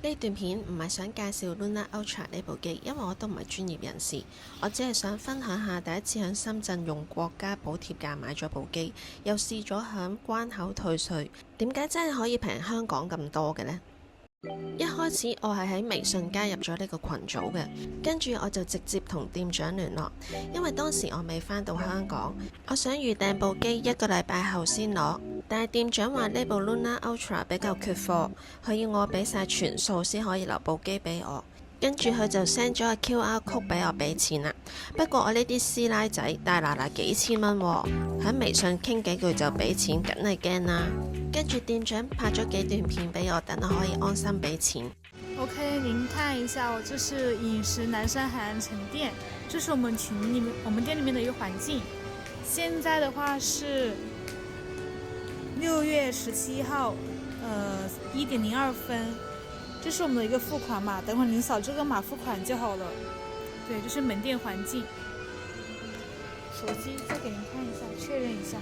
呢段片唔係想介紹 Luna Ultra 呢部機，因為我都唔係專業人士，我只係想分享下第一次喺深圳用國家補貼價買咗部機，又試咗響關口退稅，點解真係可以平香港咁多嘅呢？一開始我係喺微信加入咗呢個群組嘅，跟住我就直接同店長聯絡，因為當時我未返到香港，我想預訂部機1個禮拜後先攞，但係店長話呢部 Luna Ultra 比較缺貨，佢要我俾晒全數先可以留部機俾我。跟住佢就 send 咗個 QR code 俾我俾錢啦。不過我呢啲師奶仔大嗱嗱幾千蚊喎，喺微信傾幾句就俾錢，梗係驚啦。跟住店長拍咗幾段片俾我，等我可以安心俾錢。OK， 您看一下，這是飲食南山海岸城店，這是我們店裡面的一個環境。現在的話是6月17號，1點02分。這是我們的一個付款碼，等會您掃這個碼付款就好了。對，這是門店環境。手機再給您看一下，確認一下。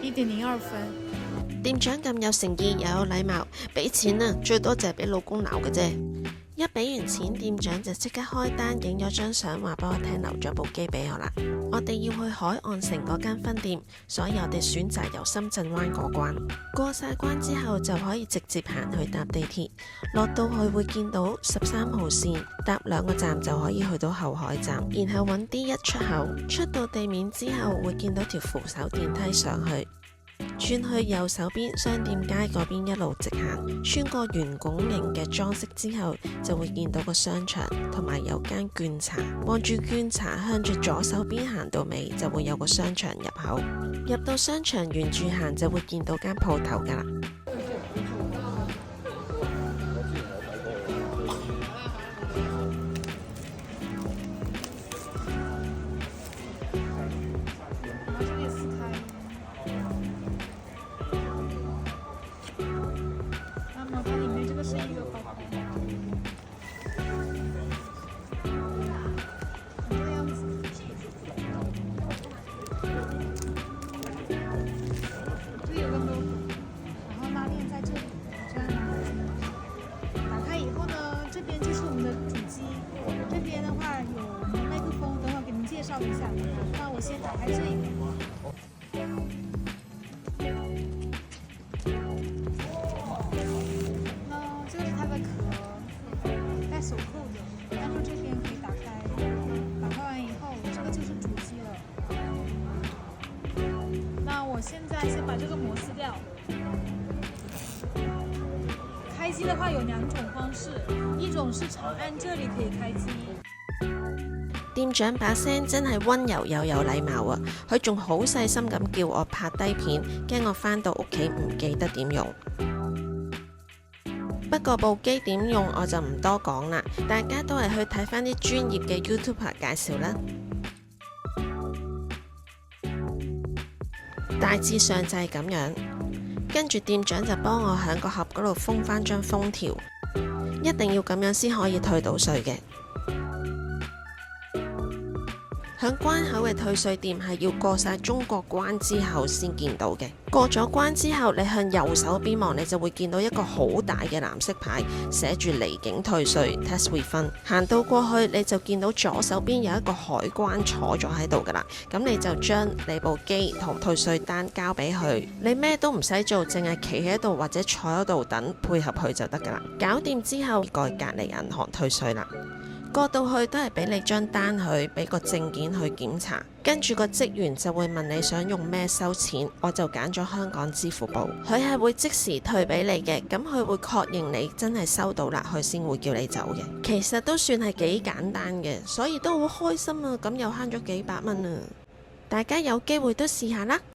1點02分。店長咁有誠意又有禮貌，俾錢啊，最多就係俾老公鬧嘅啫。一俾完錢，店長就即刻開單，影咗張相，話俾我聽留咗部機俾我啦。我哋要去海岸城嗰間分店，所以我哋選擇由深圳灣過關。過晒關之後就可以直接行去搭地鐵，落到去會見到13號線，搭2個站就可以去到後海站，然後揾 D1 出口，出到地面之後會見到條扶手電梯上去。轉去右手邊商店街嗰邊一路直行，穿過圓拱形嘅裝飾之後，就會見到個商場同埋有間券茶。望住券茶，向住左手邊行到尾，就會有個商場入口。入到商場沿住行就會見到間鋪頭噶啦。一下，那我先打開這一個。那這個是它的殼，帶手扣的，然後這邊可以打開，打開完以後，這個就是主機了。那我現在先把這個膜撕掉。開機的話有2種方式，一種是長按這裡可以開機。店長把聲真係溫柔又有禮貌啊！佢仲好細心咁叫我拍低片，驚我返到屋企唔記得點用。不過部機點用我就唔多講啦，大家都係去睇返啲專業嘅 YouTuber 介紹啦。大致上就係咁樣，跟住店長就幫我喺個盒嗰度封返張封條，一定要咁樣先可以退到稅嘅。響關口嘅退稅店係要過晒中國關之後先見到嘅。過咗關之後，你向右手邊望，你就會見到一個好大嘅藍色牌，寫住離境退稅 Tax Refund。行到過去，你就見到左手邊有一個海關坐咗喺度噶啦。咁你就將你部機同退稅單交俾佢，你咩都唔使做，淨係企喺度或者坐喺度等配合佢就得噶啦。搞掂之後，過去隔離銀行退稅啦。過到去都係俾你張單佢，俾個證件去檢查，跟住個職員就會問你想用咩收錢，我就揀咗香港支付寶，佢係會即時退俾你嘅，咁佢會確認你真係收到啦，佢先會叫你走嘅。其實都算係幾簡單嘅，所以都好開心啊，咁又慳咗幾百蚊啊！大家有機會都試下啦〜